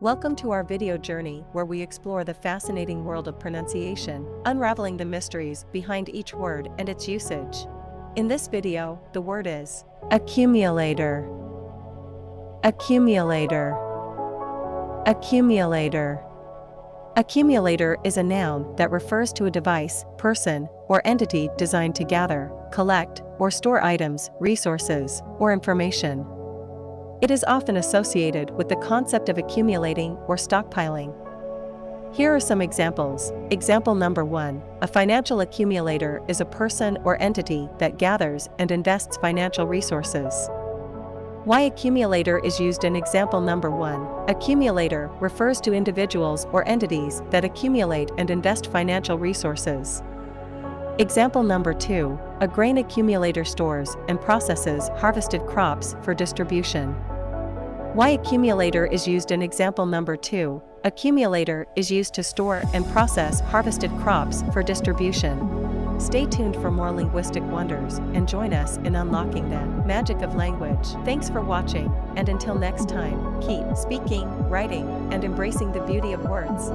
Welcome to our video journey where we explore the fascinating world of pronunciation, unraveling the mysteries behind each word and its usage. In this video, the word is accumulator. Accumulator. Accumulator. Accumulator is a noun that refers to a device, person, or entity designed to gather, collect, or store items, resources, or information. It is often associated with the concept of accumulating or stockpiling. Here are some examples. Example number 1. A financial accumulator is a person or entity that gathers and invests financial resources. Why accumulator is used in example number 1. Accumulator refers to individuals or entities that accumulate and invest financial resources. Example number 2. A grain accumulator stores and processes harvested crops for distribution. Why accumulator is used in example number 2. Accumulator is used to store and process harvested crops for distribution. Stay tuned for more linguistic wonders and join us in unlocking the magic of language. Thanks for watching, and until next time, keep speaking, writing, and embracing the beauty of words.